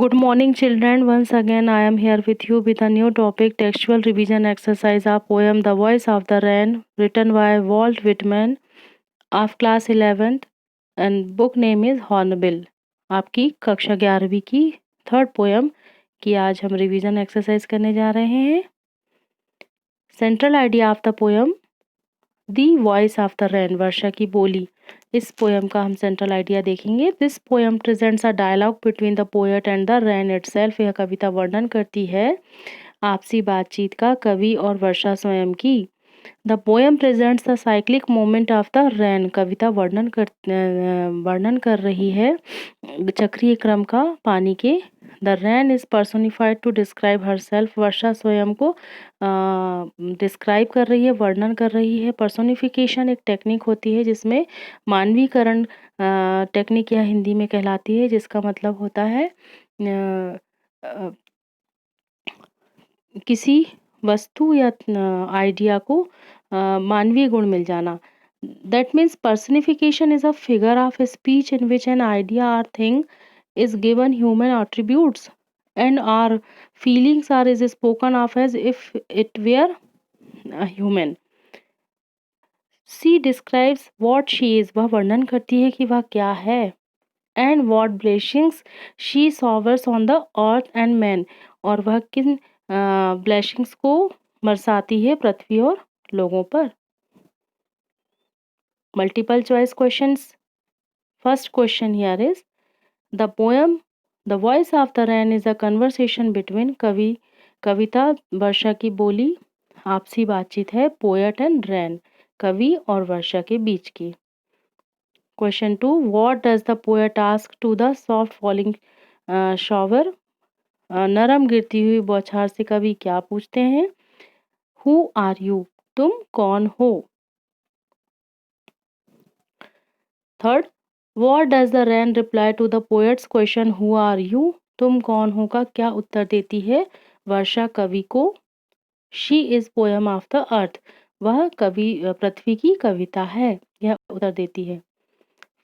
Good morning, children. Once again, I am here with you with a new topic textual revision exercise of poem The Voice of the Rain, written by Walt Whitman of class 11th, and book name is Hornbill. आपकी कक्षा 11वीं की third poem की आज हम revision exercise करने जा रहे हैं. Central idea of the poem the voice of the rain, वर्षा की बोली. इस पोएम का हम सेंट्रल आइडिया देखेंगे. This poem presents a dialogue between the poet and the rain itself. यह कविता वर्णन करती है आपसी बातचीत का कवि और वर्षा स्वयं की. The poem presents the cyclic moment of the rain. कविता वर्णन कर रही है चक्रीय क्रम का पानी के. The rain is personified to describe herself. वर्षा स्वयं को डिस्क्राइब कर रही है, वर्णन कर रही है. पर्सोनिफिकेशन एक टेक्निक होती है जिसमें मानवीकरण टेक्निक या हिंदी में कहलाती है, जिसका मतलब होता है किसी वस्तु या आइडिया को मानवीय गुण मिल जाना. That means personification is a figure of speech in which an idea और thing is given human attributes and our feelings are is spoken of as if it were a human. She describes what she is. वह वर्णन करती है कि वह क्या है. And what blessings she showers on the earth and man. और वह किन blessings को बरसाती है पृथ्वी और लोगों पर. Multiple choice questions. First question here is the poem The Voice of the Rain is a conversation between कविता वर्षा की बोली आपसी बातचीत है पोएट एंड रैन, कवि और वर्षा के बीच की. Question 2 what does the poet ask to the soft falling shower. नरम गिरती हुई बौछार से कवि क्या पूछते हैं. Who are you. तुम कौन हो. Third what does the rain reply to the poet's question who are you. तुम कौन हो का क्या उत्तर देती है वर्षा कवि को. She is poem of the earth. वह कवि पृथ्वी की कविता है, यह उत्तर देती है.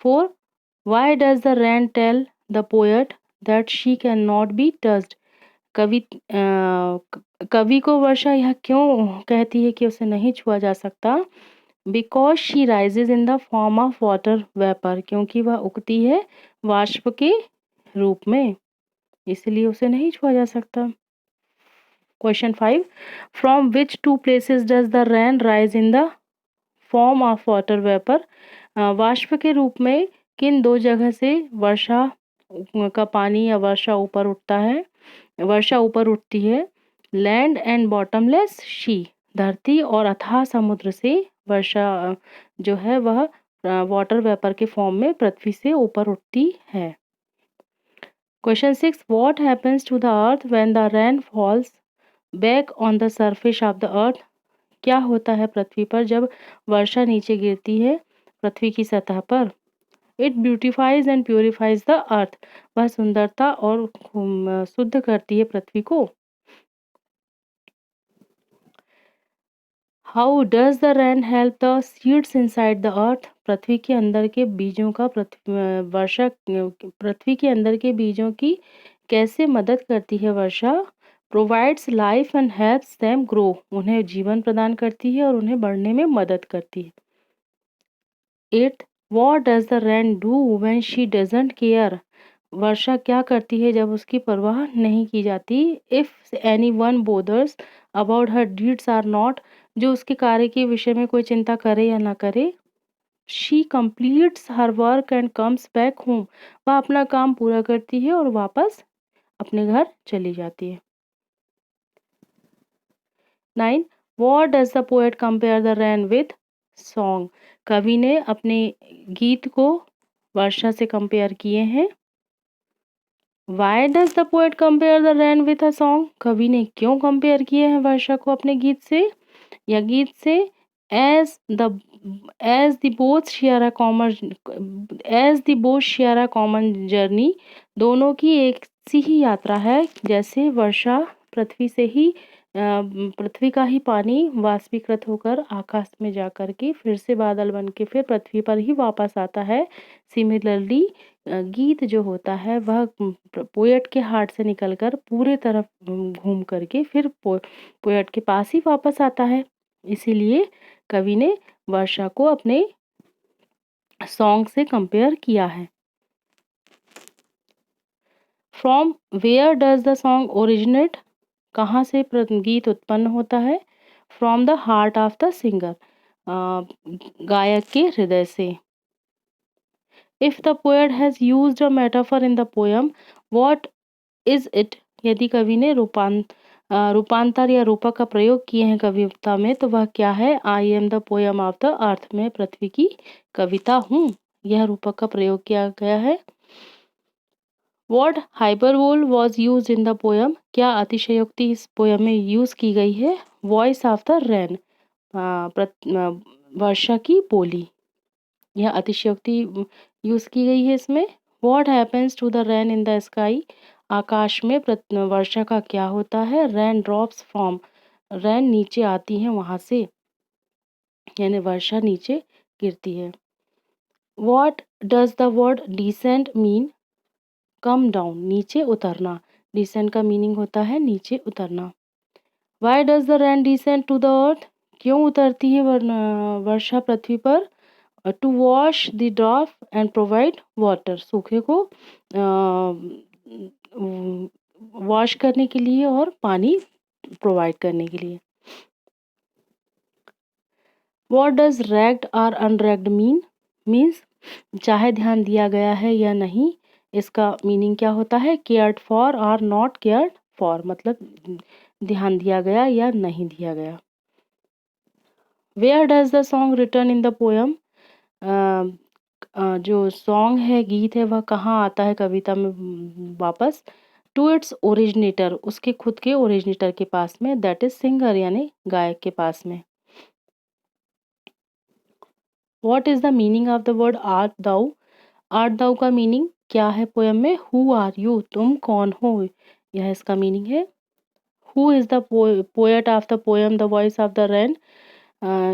4 why does the rain tell the poet that she can not be touched. कवि को वर्षा यह क्यों कहती है कि उसे नहीं छुआ जा सकता. Because she rises in the form of water vapour. क्योंकि वह उगती है वाष्प के रूप में, इसलिए उसे नहीं छुआ जा सकता. Question 5 from which two places does the rain rise in the form of water vapour. वाष्प के रूप में किन दो जगह से वर्षा का पानी या वर्षा ऊपर उठता है. वर्षा ऊपर उठती है लैंड एंड बॉटमलेस शी. धरती और अथाह समुद्र से वर्षा जो है वह वाटर वेपर के फॉर्म में पृथ्वी से ऊपर उठती है. Question 6 what happens to the earth when the rain falls back on the surface of the earth. क्या होता है पृथ्वी पर जब वर्षा नीचे गिरती है पृथ्वी की सतह पर. It beautifies and purifies the earth. वह सुंदरता और शुद्ध करती है पृथ्वी को. How does the rain help the seeds inside the earth. पृथ्वी के अंदर के बीजों का वर्षा पृथ्वी के अंदर के बीजों की कैसे मदद करती है वर्षा. Provides life and helps them grow. उन्हें जीवन प्रदान करती है और उन्हें बढ़ने में मदद करती है. 8 what does the rain do when she doesn't care. वर्षा क्या करती है जब उसकी परवाह नहीं की जाती. If any one bothers about her deeds are not. जो उसके कार्य के विषय में कोई चिंता करे या ना करे. She completes her work and comes back home. वह अपना काम पूरा करती है और वापस अपने घर चली जाती है. 9 what does the poet compare the rain with song. कवि ने अपने गीत को वर्षा से कंपेयर किए हैं. Y does the poet compare the rain with a song. कवि ने क्यों कंपेयर किए हैं वर्षा को अपने गीत से या गीत से. As the both share a common journey. दोनों की एक सी ही यात्रा है. जैसे वर्षा पृथ्वी से ही पृथ्वी का ही पानी वाष्पीकृत होकर आकाश में जाकर के फिर से बादल बन के फिर पृथ्वी पर ही वापस आता है। सिमिलरली गीत जो होता है वह पोएट के हार्ट से निकलकर पूरे तरफ घूम करके फिर पोएट के पास ही वापस आता है। इसीलिए कवि ने वर्षा को अपने सॉन्ग से कंपेयर किया है। From where does the song originate, कहाँ से गीत उत्पन्न होता है? From the heart of the singer, गायक के हृदय से। If the poet has used a metaphor in the poem, what is it? यदि कवि ने रूपांतर या रूपक का प्रयोग किए हैं कविता में तो वह क्या है? आई am the poem of the अर्थ, में पृथ्वी की कविता हूँ, यह रूपक का प्रयोग किया गया है। What hyperbole was used in the poem? क्या अतिशयोक्ति इस पोयम में यूज की गई है? Voice of the rain, वर्षा की बोली, यह अतिशयोक्ति यूज की गई है इसमें। What happens to the rain in the sky? आकाश में वर्षा का क्या होता है? Rain drops from, rain नीचे आती है वहां से, यानी वर्षा नीचे गिरती है। What does the word descend mean? Come down, नीचे उतरना। डिसेंड का मीनिंग होता है नीचे उतरना। Why does the rain descend to the earth? क्यों उतरती है वर्षा पृथ्वी पर? To wash the drop and provide water, सूखे को वॉश करने के लिए और पानी प्रोवाइड करने के लिए। वॉट डज रैग्ड और अनरैग्ड मीन? मीन्स चाहे ध्यान दिया गया है या नहीं, इसका मीनिंग क्या होता है? केयर्ड फॉर और नॉट केयर्ड फॉर, मतलब ध्यान दिया गया या नहीं दिया गया। Where does the song return in the poem? जो सॉन्ग है, गीत है, वह कहाँ आता है कविता में वापस? टू इट्स ओरिजिनेटर, उसके खुद के ओरिजिनेटर के पास में, दैट इज सिंगर, यानी गायक के पास में। What is the meaning of the word art thou? Art thou का मीनिंग क्या है पोयम में? हु आर यू, तुम कौन हो, यह इसका मीनिंग है। Who is the poet of the poem the voice of the rain?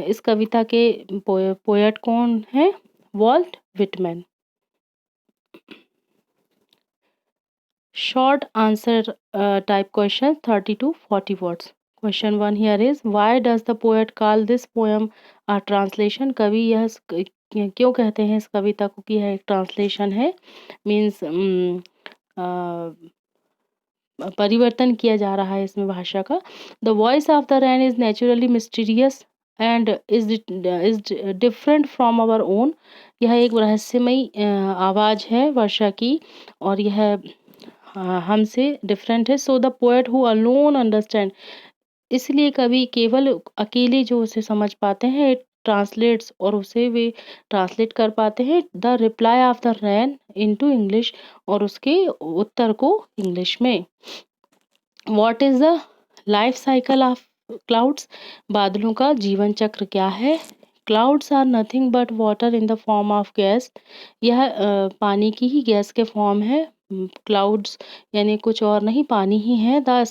इस कविता के पोएट कौन है? Walt Whitman. Short answer type question, 30 to 40 words. Question 1 here is, why does the poet call this poem a translation? कवि यह क्यों कहते हैं इस कविता को कि यह एक ट्रांसलेशन है? मीन्स परिवर्तन किया जा रहा है इसमें भाषा का। The voice of the rain is naturally mysterious and is different from our own. यह एक रहस्यमयी आवाज़ है वर्षा की और यह हमसे डिफरेंट है। So the poet who alone understand, इसलिए कवि केवल अकेले जो उसे समझ पाते हैं, इट ट्रांसलेट्स, और उसे वे ट्रांसलेट कर पाते हैं the reply of the rain into English, और उसके उत्तर को इंग्लिश में। What is the life cycle of clouds? बादलों का जीवन चक्र क्या है? Clouds are nothing but water in the form of gas, यह पानी की ही गैस के फॉर्म है। क्लाउड्स यानी कुछ और नहीं, पानी ही है। The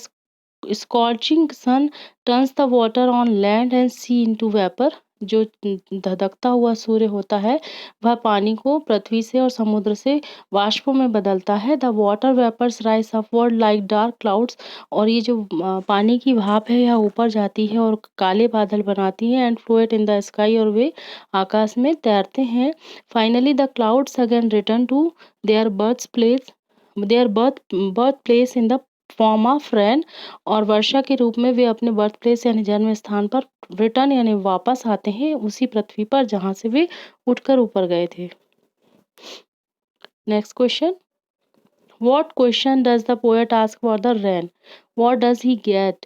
scorching sun turns the water on land and sea into vapour, जो धधकता हुआ सूर्य होता है वह पानी को पृथ्वी से और समुद्र से वाष्पों में बदलता है। The water vapours rise upward like dark clouds, और ये जो पानी की भाप है यह ऊपर जाती है और काले बादल बनाती है। And float in the sky, और वे आकाश में तैरते हैं। Finally the clouds again return to their birth place in the form of rain, और वर्षा के रूप में वे अपने बर्थ प्लेस यानी जन्म स्थान पर रिटर्न यानी वापस आते हैं, उसी पृथ्वी पर जहां से वे उठकर ऊपर गए थे। Next question, what question does the poet ask for the rain? What does he get?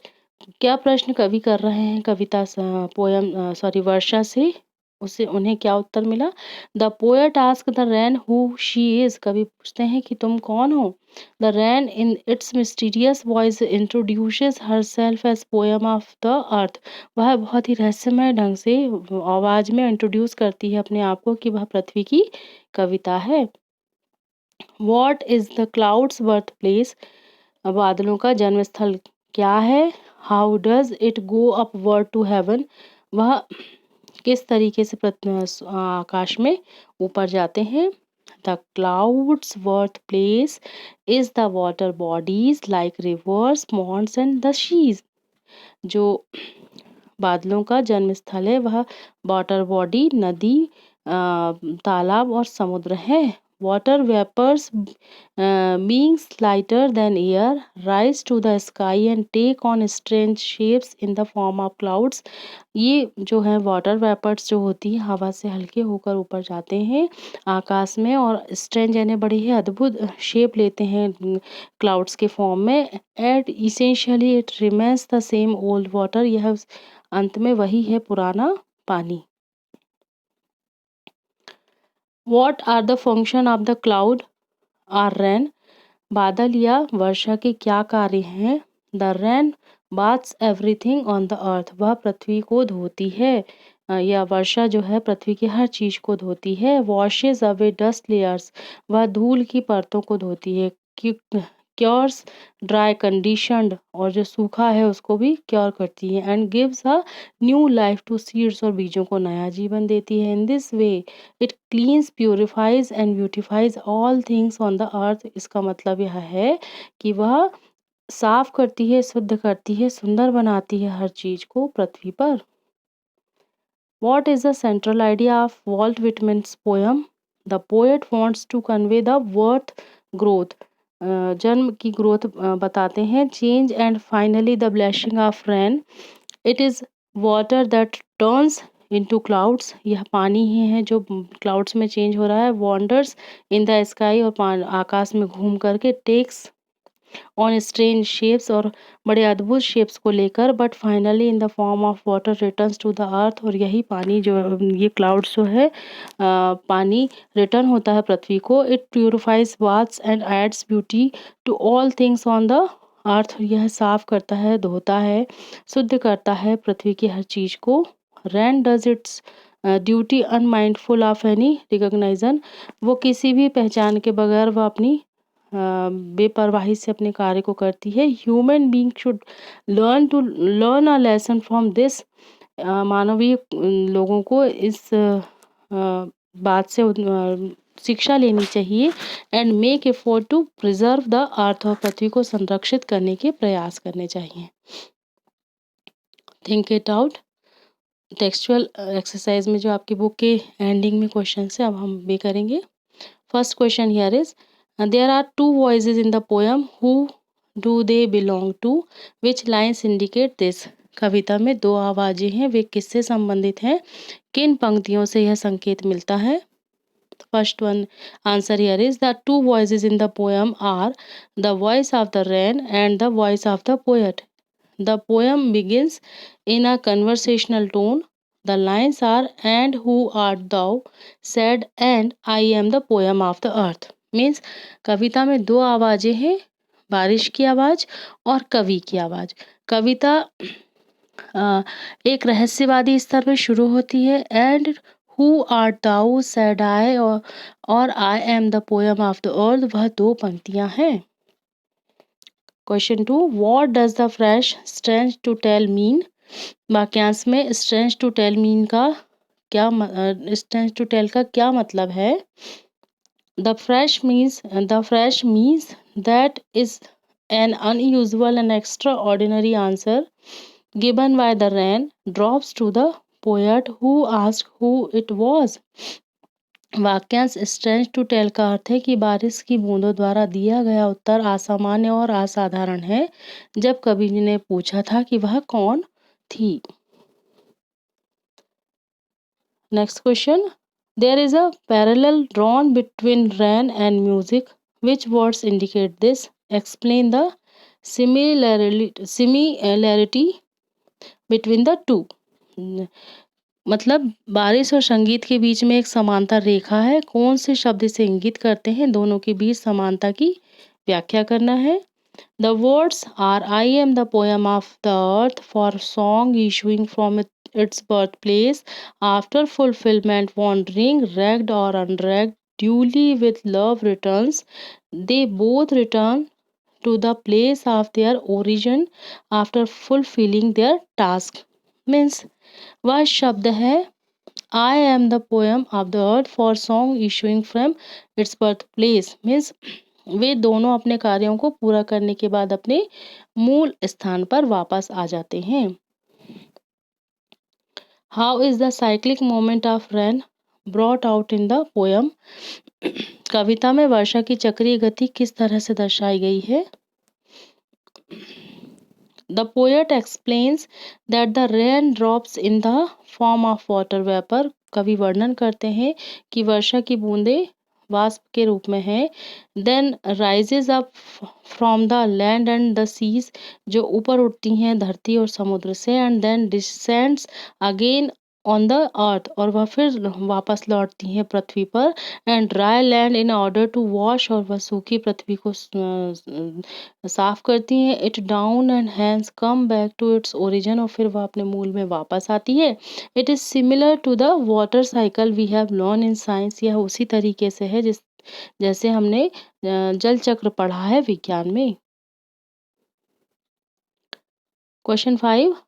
क्या प्रश्न कवि कर रहे हैं कविता वर्षा से, उसे उन्हें क्या उत्तर मिला? The poet ask the rain who she is, कवि पूछते हैं कि तुम कौन हो। The rain in its mysterious voice introduces herself as poem of the earth, वह बहुत ही रहस्यमय ढंग से आवाज में इंट्रोड्यूस करती है अपने आप को कि वह पृथ्वी की कविता है। What is the clouds birth place? बादलों का जन्म स्थल क्या है? How does it go upward to heaven, वह किस तरीके से आकाश में ऊपर जाते हैं। The clouds birth place is the water bodies like rivers ponds and the seas, जो बादलों का जन्म स्थल है वह वाटर बॉडी नदी, तालाब और समुद्र है। Water vapours beings lighter than air rise to the sky and take on strange shapes in the form of clouds, ये जो है वाटर वेपर्स जो होती है हवा से हल्के होकर ऊपर जाते हैं आकाश में और स्ट्रेंज यानी बड़ी ही अद्भुत शेप लेते हैं क्लाउड्स के फॉर्म में। At essentially it remains the same old water, यह अंत में वही है पुराना पानी। What are the function of the cloud or rain, बादल या वर्षा के क्या कार्य हैं। The rain baths everything on the earth, वह पृथ्वी को धोती है या वर्षा जो है पृथ्वी की हर चीज को धोती है। वॉशेज अवे डस्ट लेयर्स, वह धूल की परतों को धोती है। क्योर्स ड्राई कंडीशनड, और जो सूखा है उसको भी क्योर करती है। And gives a new life to seeds, और बीजों को नया जीवन देती है। In this way it cleans purifies and beautifies all things on the earth, इसका मतलब यह है कि वह साफ करती है, शुद्ध करती है, सुंदर बनाती है हर चीज को पृथ्वी पर। What is the central idea of Walt Whitman's poem? The poet wants to convey the worth growth, जन्म की ग्रोथ बताते हैं। Change and finally the blessing of rain, it is water that turns into clouds, यह पानी ही है जो clouds में चेंज हो रहा है। वॉन्डर्स इन द स्काई, और आकाश में घूम करके टेक्स ऑन स्ट्रेंज शेप्स, और बड़े अद्भुत शेप्स को लेकर। But finally in the form of water returns to the earth, और यही पानी जो ये क्लाउड्स जो है पानी रिटर्न होता है पृथ्वी को। It purifies what's and adds beauty to all things on the earth, यह साफ करता है, धोता है, शुद्ध करता है पृथ्वी की हर चीज को। Rain does its duty unmindful of any recognition, वो किसी भी पहचान के बगैर वह अपनी बेपरवाही से अपने कार्य को करती है। Human being should learn a lesson from this, मानवीय लोगों को इस बात से शिक्षा लेनी चाहिए। And make effort to preserve the earth, और पृथ्वी को संरक्षित करने के प्रयास करने चाहिए। Think it out. Textual exercise में जो आपकी बुक के एंडिंग में क्वेश्चन है अब हम भी करेंगे। First question here is there are two voices in the poem, who do they belong to, which lines indicate this, कविता में दो आवाजें हैं, वे किससे संबंधित हैं, किन पंक्तियों से यह संकेत मिलता है। First one answer here is the two voices in the poem are the voice of the rain and the voice of the poet. The poem begins in a conversational tone, the lines are and who art thou said and I am the poem of the earth. Means कविता में दो आवाजें हैं, बारिश की आवाज और कवि की आवाज। कविता एक रहस्यवादी स्तर में शुरू होती है। And who art thou said I, और I am the poem of the earth, वह दो पंक्तियां हैं। Question 2 what does the fresh strange to tell mean, वाक्यांश में स्ट्रेंज टू टेल मीन का क्या स्ट्रेंज टू टेल का क्या मतलब है। The fresh means that is an unusual and extraordinary answer given by the rain drops to the poet who asked who it was. वाक्यांश strange to tell का अर्थ है कि बारिश की बूंदों द्वारा दिया गया उत्तर असामान्य और असाधारण है, जब कवि ने पूछा था कि वह कौन थी। Next question There is a parallel drawn between rain and music. Which words indicate this? Explain the similarity between the two. मतलब बारिश और संगीत के बीच में एक समांतर रेखा है, कौन से शब्द इसे इंगित करते हैं, दोनों के बीच समानता की व्याख्या करना है। The words are I am the poem of the earth, for song issuing from its birthplace, after fulfillment wandering, ragged or unragged, duly with love returns, they both return to the place of their origin after fulfilling their task. Means वह शब्द है I am the poem of the earth for song issuing from its birthplace. Means वे दोनों अपने कार्यों को पूरा करने के बाद अपने मूल स्थान पर वापस आ जाते हैं। How is the cyclic movement of rain brought out in the poem? कविता में वर्षा की चक्रीय गति किस तरह से दर्शाई गई है? The poet explains that the rain drops in the form of water vapor. कवि वर्णन करते हैं कि वर्षा की बूंदें वाष्प के रूप में है। Then rises up from the land and the seas, जो ऊपर उठती हैं धरती और समुद्र से, and then descends again on the earth, और वह फिर वापस लौटती हैं पृथ्वी पर, and dry land in order to wash, और वह सूखी पृथ्वी को साफ करती हैं, it down and hence come back to its origin, और फिर वह अपने मूल में वापस आती है। It is similar to the water cycle we have learned in science. यह उसी तरीके से है जैसे हमने जल चक्र पढ़ा है विज्ञान में। Question 5.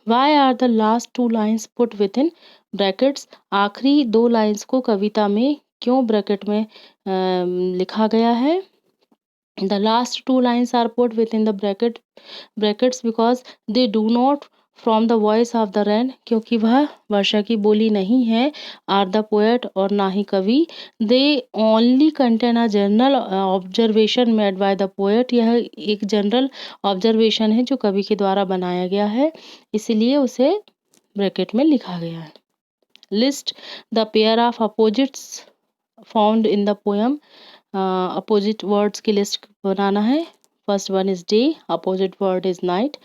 Why are the last two lines put within brackets? आखिरी दो लाइंस को कविता में क्यों ब्रैकेट में लिखा गया है? The last two lines are put within the brackets because they do not from the voice of the rain, क्योंकि वह वर्षा की बोली नहीं है, are the poet और ना ही कवि। They only contain a general observation made by the poet. यह एक जनरल ऑब्जर्वेशन है जो कवि के द्वारा बनाया गया है, इसलिए उसे ब्रैकेट में लिखा गया है। List the pair of opposites found in the poem. Opposite words की लिस्ट बनाना है। First one is day, opposite word is night,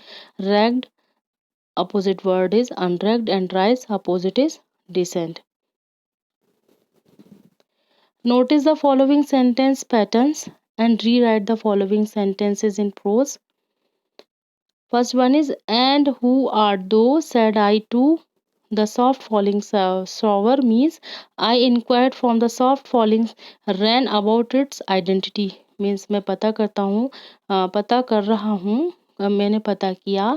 ragged, opposite word is unragged, and rise, opposite is descent. Notice the following sentence patterns and rewrite the following sentences in prose. First one is and who art thou said I to the soft falling shower means I inquired from the soft falling rain about its identity. means मैं पता कर रहा हूँ, मैंने पता किया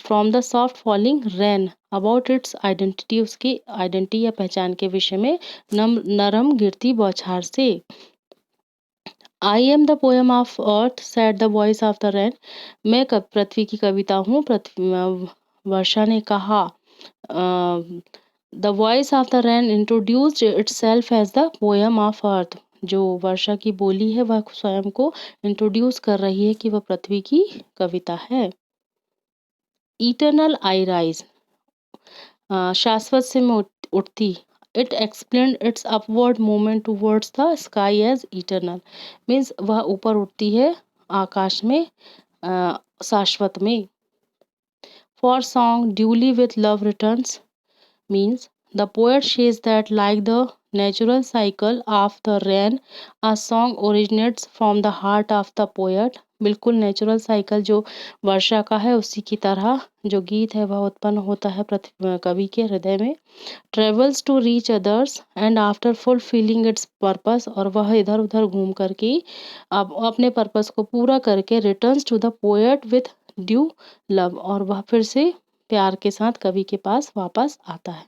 from the soft falling rain about its identity, उसकी identity या पहचान के विषय में नरम गिरती बौछार से। I am the poem of earth said the voice of the rain. मैं पृथ्वी की कविता हूँ, वर्षा ने कहा। The voice of the rain introduced itself as the poem of earth. जो वर्षा की बोली है वह स्वयं को इंट्रोड्यूस कर रही है कि वह पृथ्वी की कविता है। Eternal I rise, शाश्वत से मैं उठती। It explained its upward movement towards the sky as eternal. means वह ऊपर उठती है आकाश में शाश्वत में। For song duly with love returns means the poet says that like the natural cycle of the rain, a song originates from the heart of the poet. बिल्कुल natural cycle जो वर्षा का है उसी की तरह जो गीत है वह उत्पन्न होता है कवि के हृदय में। Travels to reach others and after fulfilling its purpose, और वह इधर उधर घूम करके अब अपने पर्पस को पूरा करके returns to the poet with due love, और वह फिर से प्यार के साथ कवि के पास वापस आता है।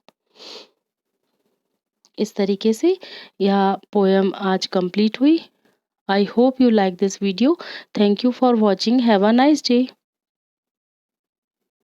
इस तरीके से यह पोएम आज कंप्लीट हुई। I hope you like this video. Thank you for watching. Have a nice day.